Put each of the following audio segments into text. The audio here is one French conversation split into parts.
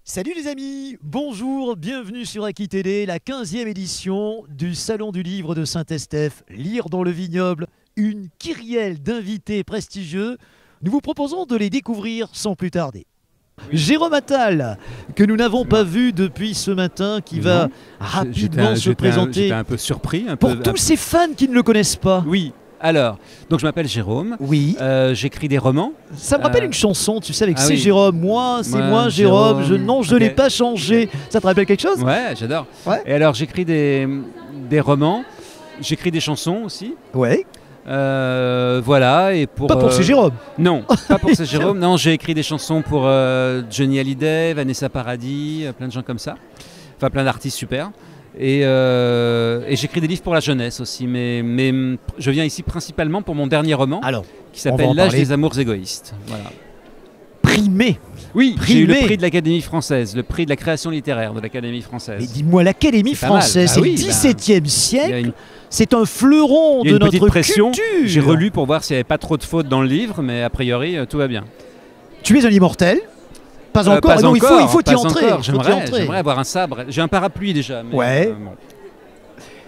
Salut les amis, bonjour, bienvenue sur AquiTD, la 15e édition du Salon du Livre de Saint-Estèphe, Lire dans le Vignoble, une kyrielle d'invités prestigieux. Nous vous proposons de les découvrir sans plus tarder. Jérôme Attal, que nous n'avons pas vu depuis ce matin, qui va rapidement se présenter. J'étais un peu surpris. Pour tous ces fans qui ne le connaissent pas. Oui. Alors, donc je m'appelle Jérôme, oui. J'écris des romans. Ça me rappelle une chanson, tu sais, avec C'est oui. Jérôme, c'est moi Jérôme, je n'ai pas changé. Ça te rappelle quelque chose? Ouais, j'adore. Ouais. Et alors j'écris des romans, j'écris des chansons aussi. Ouais. Voilà, et pour... Pas pour C'est Jérôme. Non, pas pour C'est Jérôme. Non, j'ai écrit des chansons pour Johnny Hallyday, Vanessa Paradis, plein de gens comme ça. Enfin, plein d'artistes super. Et j'écris des livres pour la jeunesse aussi, mais je viens ici principalement pour mon dernier roman, qui s'appelle L'âge des amours égoïstes. Voilà. Primé. Oui, j'ai eu le prix de l'Académie française, le prix de la création littéraire de l'Académie française. Mais dis-moi, l'Académie française, c'est le XVIIe siècle, c'est un fleuron de notre culture. J'ai relu pour voir s'il n'y avait pas trop de fautes dans le livre, mais a priori, tout va bien. Tu es un immortel? Pas encore, non, il faut y entrer. J'aimerais avoir un sabre. J'ai un parapluie déjà. Mais ouais. Bon.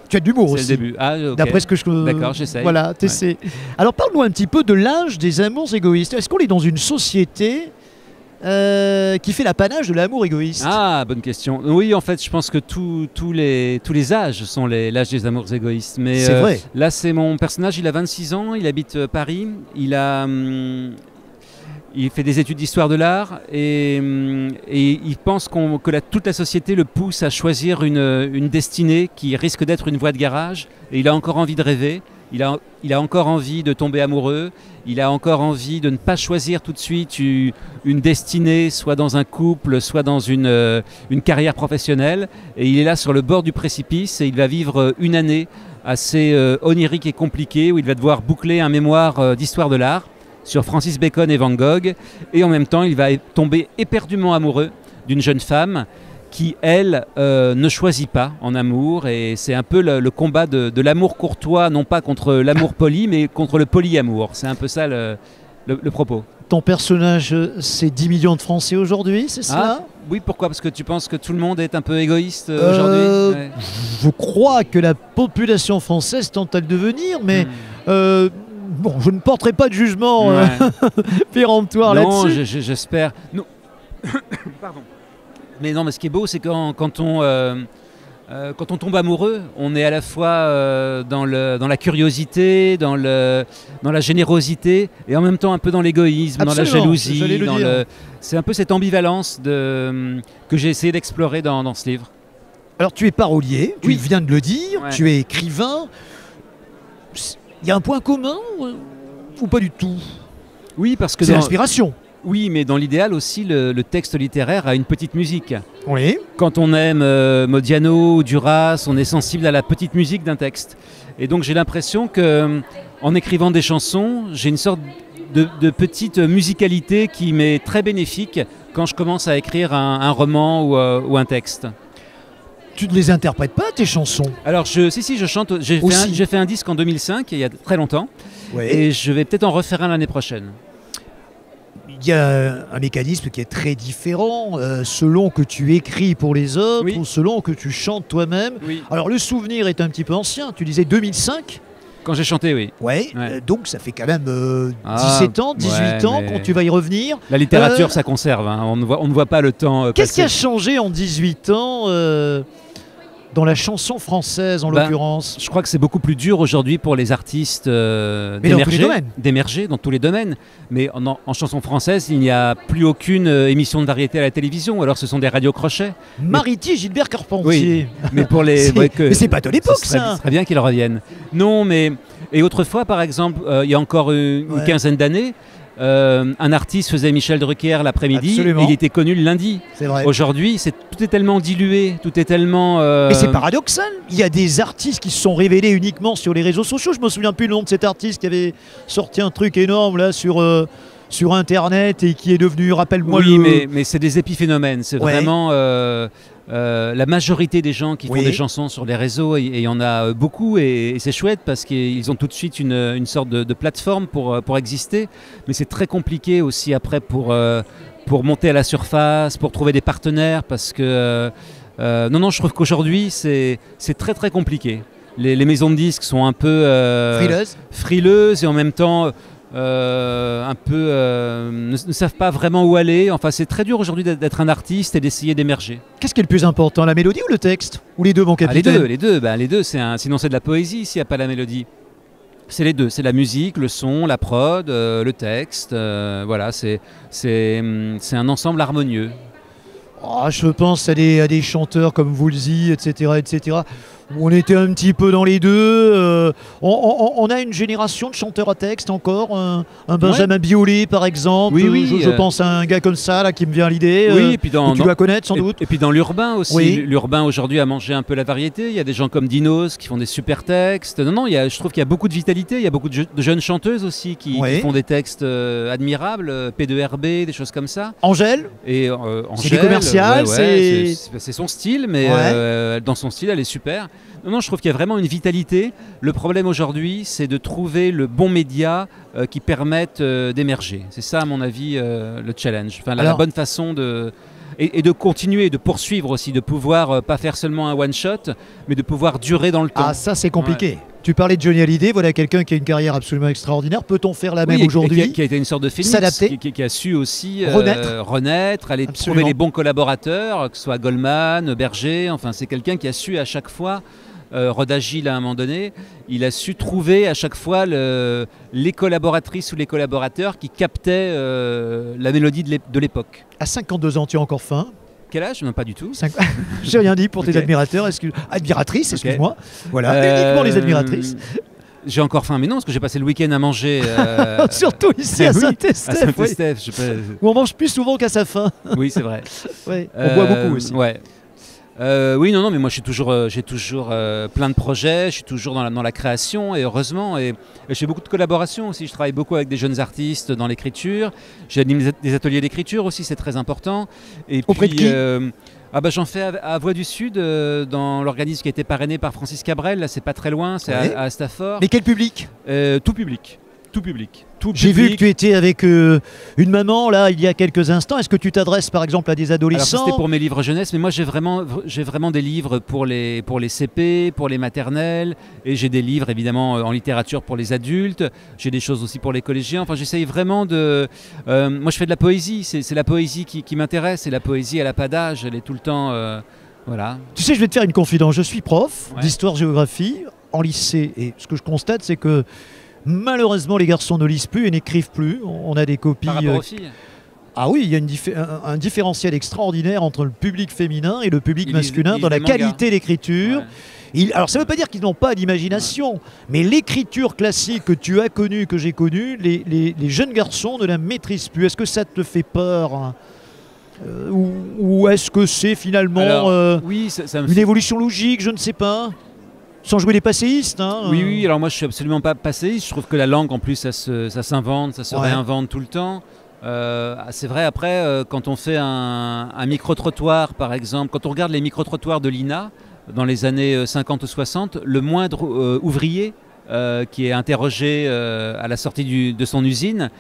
Tu as de l'humour aussi. C'est le début. Ah, okay. D'après ce que je... D'accord, j'essaye. Voilà, t'essaies. Ouais. Alors parle-nous un petit peu de l'âge des amours égoïstes. Est-ce qu'on est dans une société qui fait l'apanage de l'amour égoïste? Ah, bonne question. Oui, en fait, je pense que tous les âges sont l'âge des amours égoïstes. Mais c'est vrai. Là, c'est mon personnage, il a 26 ans, il habite Paris, il fait des études d'histoire de l'art et il pense que toute la société le pousse à choisir une destinée qui risque d'être une voie de garage. Et il a encore envie de rêver, il a encore envie de tomber amoureux, il a encore envie de ne pas choisir tout de suite une destinée, soit dans un couple, soit dans une carrière professionnelle. Et il est là sur le bord du précipice et il va vivre une année assez onirique et compliquée où il va devoir boucler un mémoire d'histoire de l'art sur Francis Bacon et Van Gogh, et en même temps il va tomber éperdument amoureux d'une jeune femme qui, elle, ne choisit pas en amour, et c'est un peu le combat de l'amour courtois, non pas contre l'amour poli, mais contre le polyamour. C'est un peu ça le propos. Ton personnage, c'est 10 millions de Français aujourd'hui, c'est ça? Oui, pourquoi? Parce que tu penses que tout le monde est un peu égoïste aujourd'hui? Ouais. Je crois que la population française tente à le devenir, mais... Bon, je ne porterai pas de jugement péremptoire là-dessus. Non, j'espère. Non. Pardon. Mais non, mais ce qui est beau, c'est quand on tombe amoureux, on est à la fois dans la curiosité, dans la générosité, et en même temps un peu dans l'égoïsme, dans la jalousie. C'est un peu cette ambivalence que j'ai essayé d'explorer dans ce livre. Alors, tu es parolier, tu viens de le dire, tu es écrivain. Il y a un point commun ou pas du tout? Oui, parce que c'est l'inspiration. Oui, mais dans l'idéal aussi, le texte littéraire a une petite musique. Oui. Quand on aime Modiano ou Duras, on est sensible à la petite musique d'un texte. Et donc j'ai l'impression qu'en écrivant des chansons, j'ai une sorte de petite musicalité qui m'est très bénéfique quand je commence à écrire un roman ou un texte. Tu ne les interprètes pas, tes chansons? Alors, si, je chante. J'ai fait un disque en 2005, il y a très longtemps. Ouais. Et je vais peut-être en refaire un l'année prochaine. Il y a un mécanisme qui est très différent selon que tu écris pour les autres ou selon que tu chantes toi-même. Oui. Alors, le souvenir est un petit peu ancien. Tu disais 2005? Quand j'ai chanté, oui. Ouais. Donc ça fait quand même 17 ans, 18 ans, quand tu vas y revenir. La littérature, ça conserve. Hein. On ne voit pas le temps Qu'est-ce qui a changé en 18 ans dans la chanson française, en l'occurrence? Je crois que c'est beaucoup plus dur aujourd'hui pour les artistes d'émerger dans tous les domaines. Mais en chanson française, il n'y a plus aucune émission de variété à la télévision. Alors ce sont des radios crochets. Mariti, Gilbert Carpentier. Oui, mais pour les... mais c'est pas de l'époque, ça. Ce serait bien qu'ils reviennent. Non, mais... Et autrefois, par exemple, il y a encore une quinzaine d'années, un artiste faisait Michel Drucker l'après-midi et il était connu le lundi. Aujourd'hui, tout est tellement dilué, tout est tellement... Et c'est paradoxal. Il y a des artistes qui se sont révélés uniquement sur les réseaux sociaux. Je me souviens plus le nom de cet artiste qui avait sorti un truc énorme là sur sur Internet et qui est devenu, rappelle-moi Oui, mais c'est des épiphénomènes. C'est Ouais. vraiment la majorité des gens qui font Oui. des chansons sur les réseaux, et il y en a beaucoup, et c'est chouette parce qu'ils ont tout de suite une sorte de plateforme pour exister. Mais c'est très compliqué aussi après pour monter à la surface, pour trouver des partenaires, parce que non, je trouve qu'aujourd'hui c'est très très compliqué. Les maisons de disques sont un peu frileuses et en même temps un peu ne savent pas vraiment où aller. Enfin, c'est très dur aujourd'hui d'être un artiste et d'essayer d'émerger. Qu'est-ce qui est le plus important, la mélodie ou le texte? Ou les deux, mon capitaine? Les deux. Sinon c'est de la poésie s'il n'y a pas la mélodie. C'est les deux, c'est la musique, le son, la prod, le texte. Voilà, c'est un ensemble harmonieux. Oh, je pense à des chanteurs comme Woolsey, etc., etc., où on était un petit peu dans les deux. On a une génération de chanteurs à texte encore, un Benjamin Biolay par exemple. Oui, je pense à un gars comme ça là, qui me vient à l'idée. Oui, et puis que tu dois connaître sans doute. Et puis dans l'urbain aussi. Oui. L'urbain aujourd'hui a mangé un peu la variété. Il y a des gens comme Dinos qui font des super textes. Non, je trouve qu'il y a beaucoup de vitalité. Il y a beaucoup de jeunes chanteuses aussi qui font des textes admirables, P2RB, des choses comme ça. Angèle. Et c'est des commerciales. C'est son style, mais dans son style, elle est super. Non, je trouve qu'il y a vraiment une vitalité. Le problème aujourd'hui, c'est de trouver le bon média qui permette d'émerger. C'est ça, à mon avis, le challenge. Enfin, la bonne façon de... Et de continuer, de poursuivre aussi, de pouvoir pas faire seulement un one-shot, mais de pouvoir durer dans le temps. Ah, ça, c'est compliqué. Ouais. Tu parlais de Johnny Hallyday, voilà quelqu'un qui a une carrière absolument extraordinaire. Peut-on faire la même aujourd'hui? Qui a été une sorte de phénix, qui a su aussi renaître, aller trouver les bons collaborateurs, que ce soit Goldman, Berger. Enfin, c'est quelqu'un qui a su à chaque fois... Rod Agile, à un moment donné, il a su trouver à chaque fois les collaboratrices ou les collaborateurs qui captaient la mélodie de l'époque. À 52 ans, tu as encore faim? Quel âge? Non, pas du tout. J'ai rien dit pour tes admirateurs, admiratrices, excuse-moi. Voilà, uniquement les admiratrices. J'ai encore faim, mais non, parce que j'ai passé le week-end à manger. Surtout ici à Saint-Estèphe. Où on mange plus souvent qu'à sa faim. Oui, c'est vrai. On boit beaucoup aussi. Ouais. Oui, non, mais moi j'ai toujours plein de projets, je suis toujours dans la création, et heureusement, et je fais beaucoup de collaborations aussi. Je travaille beaucoup avec des jeunes artistes dans l'écriture, j'anime des ateliers d'écriture aussi, c'est très important. Et auprès puis, de qui j'en fais à Voix du Sud, dans l'organisme qui a été parrainé par Francis Cabrel. Là, c'est pas très loin, c'est à Stafford. Mais quel public? Tout public. Tout public. J'ai vu que tu étais avec une maman là il y a quelques instants. Est-ce que tu t'adresses par exemple à des adolescents? Alors, c'était pour mes livres jeunesse, mais moi j'ai vraiment des livres pour les CP, pour les maternelles, et j'ai des livres évidemment en littérature pour les adultes. J'ai des choses aussi pour les collégiens. Enfin, j'essaye vraiment de... moi je fais de la poésie, c'est la poésie qui m'intéresse, et la poésie elle n'a pas d'âge, elle est tout le temps... voilà. Tu sais, je vais te faire une confidence. Je suis prof d'histoire-géographie en lycée, et ce que je constate c'est que malheureusement, les garçons ne lisent plus et n'écrivent plus. On a des copies. Par rapport aux filles? Ah oui, il y a un différentiel extraordinaire entre le public féminin et le public masculin dans la qualité d'écriture. Ouais. Alors ça ne veut pas dire qu'ils n'ont pas d'imagination, mais l'écriture classique que tu as connue, que j'ai connue, les jeunes garçons ne la maîtrisent plus. Est-ce que ça te fait peur? Ou est-ce que c'est finalement une évolution logique? Je ne sais pas. Sans jouer les passéistes. Oui, alors moi je suis absolument pas passéiste. Je trouve que la langue en plus ça s'invente, ça se réinvente tout le temps. C'est vrai, après quand on fait un micro-trottoir par exemple, quand on regarde les micro-trottoirs de l'INA dans les années 50 ou 60, le moindre ouvrier qui est interrogé à la sortie de son usine,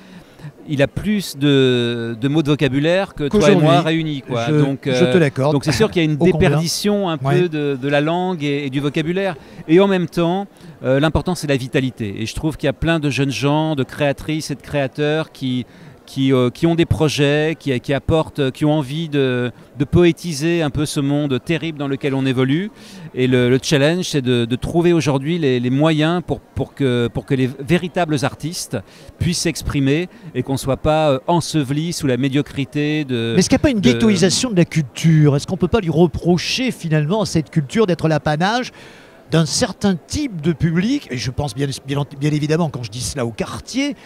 il a plus de mots de vocabulaire que toi et moi réunis. Je te l'accorde. Donc c'est sûr qu'il y a une déperdition un peu de la langue et du vocabulaire. Et en même temps, l'important c'est la vitalité. Et je trouve qu'il y a plein de jeunes gens, de créatrices et de créateurs qui ont des projets, qui apportent, qui ont envie de poétiser un peu ce monde terrible dans lequel on évolue. Et le challenge, c'est de trouver aujourd'hui les moyens pour que les véritables artistes puissent s'exprimer et qu'on ne soit pas enseveli sous la médiocrité de... Mais est-ce qu'il n'y a pas une ghettoisation de la culture? Est-ce qu'on ne peut pas lui reprocher finalement à cette culture d'être l'apanage d'un certain type de public? Et je pense bien évidemment, quand je dis cela, au quartier.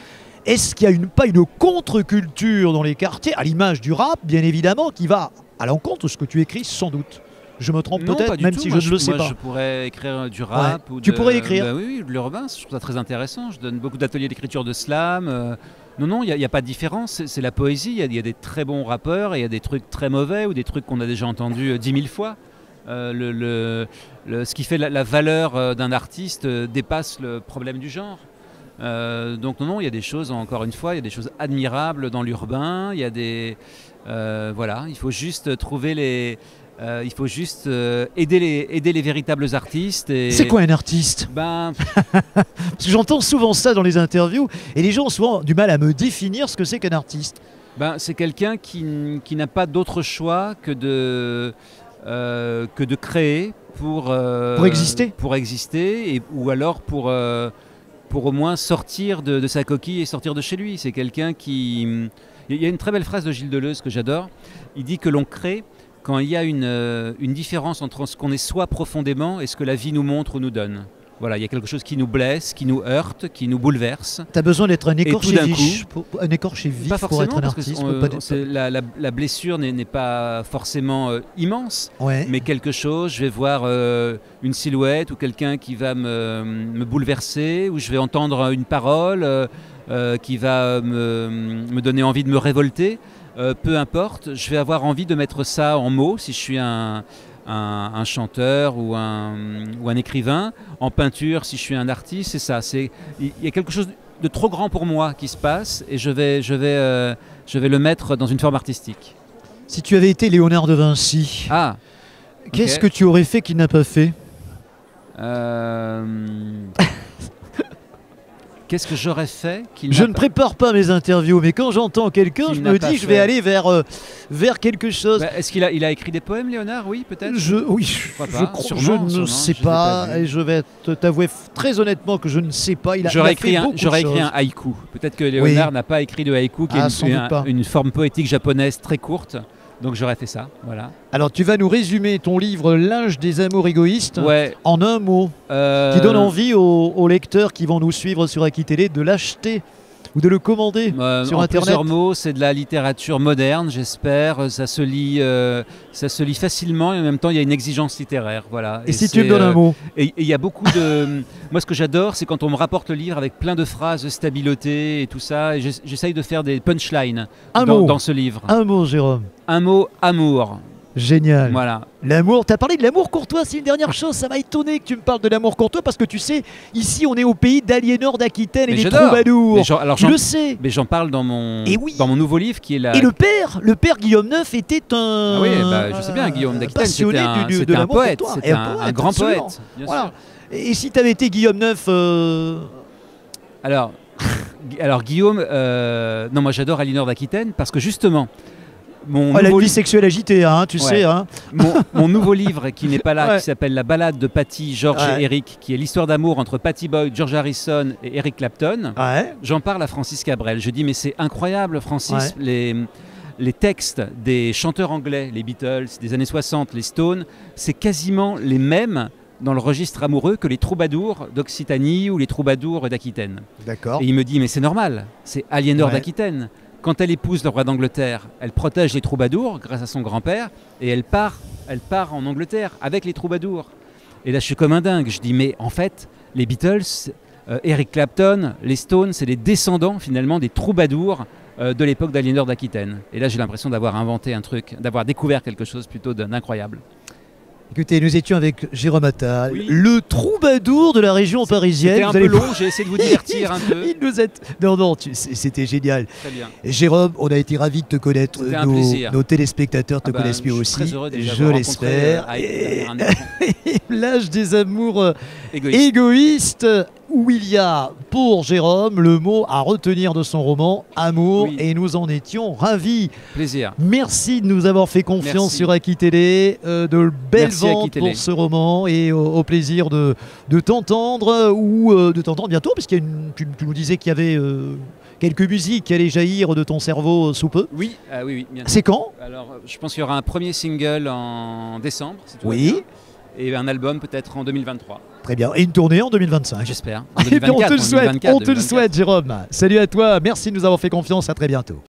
Est-ce qu'il n'y a pas une contre-culture dans les quartiers, à l'image du rap, bien évidemment, qui va à l'encontre de ce que tu écris, sans doute? Je me trompe peut-être, même si je ne le sais pas. Je pourrais écrire du rap. Tu pourrais écrire? Oui, de l'urbain, je trouve ça très intéressant. Je donne beaucoup d'ateliers d'écriture de slam. Non, il n'y a pas de différence, c'est la poésie, il y a des très bons rappeurs, et il y a des trucs très mauvais, ou des trucs qu'on a déjà entendus 10 000 fois. Ce qui fait la valeur d'un artiste dépasse le problème du genre. Donc non, il y a des choses, encore une fois, il y a des choses admirables dans l'urbain, il y a des... voilà, il faut juste trouver il faut juste aider les véritables artistes. C'est quoi un artiste? Ben, Parce que j'entends souvent ça dans les interviews, et les gens ont souvent du mal à me définir ce que c'est qu'un artiste. ben, c'est quelqu'un qui n'a pas d'autre choix que de créer pour exister, ou alors pour au moins sortir de sa coquille et sortir de chez lui. C'est quelqu'un qui... Il y a une très belle phrase de Gilles Deleuze que j'adore. Il dit que l'on crée quand il y a une différence entre ce qu'on est soi profondément et ce que la vie nous montre ou nous donne. Voilà, il y a quelque chose qui nous blesse, qui nous heurte, qui nous bouleverse. Tu as besoin d'être un écorché d'un vif, un écorché vif pas pour être un parce artiste. que la blessure n'est pas forcément immense, Ouais. mais quelque chose, je vais voir une silhouette ou quelqu'un qui va me bouleverser, ou je vais entendre une parole qui va me donner envie de me révolter. Peu importe, je vais avoir envie de mettre ça en mots si je suis un chanteur ou un écrivain. En peinture, si je suis un artiste, c'est ça. Il y a quelque chose de trop grand pour moi qui se passe, et je vais le mettre dans une forme artistique. Si tu avais été Léonard de Vinci, Ah, qu'est-ce ok. que tu aurais fait qu'il n'a pas fait? Qu'est-ce que j'aurais fait qu'il Je n'a ne pas- prépare pas mes interviews, mais quand j'entends quelqu'un, Qu'il je n'a me pas dis je vais fait. aller vers quelque chose. Bah, est-ce qu'il a écrit des poèmes, Léonard? Oui, peut-être. Oui, crois je, pas. crois- Sûrement, je ne sûrement, sais je l'ai pas, pas vu. et je vais t'avouer très honnêtement que je ne sais pas. Il a J'aurais fait beaucoup de écrit choses. un haïku. Peut-être que Léonard n'a pas écrit de haïku, qui Ah, est sans doute pas. une forme poétique japonaise très courte. Donc j'aurais fait ça, voilà. Alors tu vas nous résumer ton livre L'âge des amours égoïstes Ouais. en un mot, qui donne envie aux lecteurs qui vont nous suivre sur Aki Télé de l'acheter ou de le commander sur en Internet. plusieurs mots, c'est de la littérature moderne, j'espère. Ça se lit facilement, et en même temps, il y a une exigence littéraire. Voilà. Et si tu me donnes un mot? Et il y a beaucoup de... Moi, ce que j'adore, c'est quand on me rapporte le livre avec plein de phrases stabilotées et tout ça. Et j'essaye de faire des punchlines Un mot. dans ce livre. Un mot, Jérôme. Un mot, amour. Génial. Voilà. L'amour, tu as parlé de l'amour courtois, c'est une dernière chose, ça m'a étonné que tu me parles de l'amour courtois parce que tu sais, ici on est au pays d'Aliénor d'Aquitaine et Mais des j'adore. troubadours. Mais alors, Tu le sais. Mais j'en parle dans Et oui. dans mon nouveau livre qui est la... Et le père Guillaume IX était un. Ah oui, bah, je sais bien, Guillaume d'Aquitaine, passionné de c'était un l'amour poète, courtois. c'était Et un grand absolument. poète, bien Voilà. sûr. Et si tu avais été Guillaume IX, Alors Guillaume, non, moi j'adore Aliénor d'Aquitaine parce que justement, mon la nouveau, vie sexuelle agitée, hein, tu Ouais. sais. Hein. mon nouveau livre qui n'est pas là, Ouais. qui s'appelle La balade de Patty, George Ouais. et Eric, qui est l'histoire d'amour entre Patty Boyd, George Harrison et Eric Clapton. Ouais. J'en parle à Francis Cabrel. Je dis mais c'est incroyable, Francis, les textes des chanteurs anglais, les Beatles des années 60, les Stones, c'est quasiment les mêmes dans le registre amoureux que les troubadours d'Occitanie ou les troubadours d'Aquitaine. D'accord. Et il me dit, mais c'est normal, c'est Aliénor Ouais. d'Aquitaine. Quand elle épouse le roi d'Angleterre, elle protège les troubadours grâce à son grand-père, et elle part en Angleterre avec les troubadours. Et là, je suis comme un dingue. Je dis, mais en fait, les Beatles, Eric Clapton, les Stones, c'est les descendants finalement des troubadours de l'époque d'Aliénor d'Aquitaine. Et là, j'ai l'impression d'avoir inventé un truc, d'avoir découvert quelque chose plutôt d'incroyable. Écoutez, nous étions avec Jérôme Attal, Oui. le troubadour de la région parisienne. C'était un Vous peu allez long, j'ai essayé de vous divertir un peu. Il nous est... Non, c'était génial. Très bien. Et Jérôme, on a été ravis de te connaître. C'était un plaisir. Nos téléspectateurs te Ah bah, connaissent mieux je aussi. suis très heureux déjà Je de rencontrer, l'espère. Aïe, un éléphant Et l'âge des amours égoïste. égoïstes, où il y a pour Jérôme le mot à retenir de son roman, amour, Oui. et nous en étions ravis. Plaisir. Merci de nous avoir fait confiance Merci. sur Aki Télé, de belles Merci, Aki ventes Télé. pour ce roman et au plaisir de t'entendre ou de t'entendre bientôt, parce qu'il y a tu nous disais qu'il y avait quelques musiques qui allaient jaillir de ton cerveau sous peu. Oui, oui, bien sûr. C'est quand? Alors, je pense qu'il y aura un premier single en décembre, si tout va Oui. bien, et un album peut-être en 2023. Très bien. Et une tournée en 2025. J'espère. En Eh bien, on te le 2024, souhaite, 2024, on te le souhaite, Jérôme. Salut à toi, merci de nous avoir fait confiance, à très bientôt.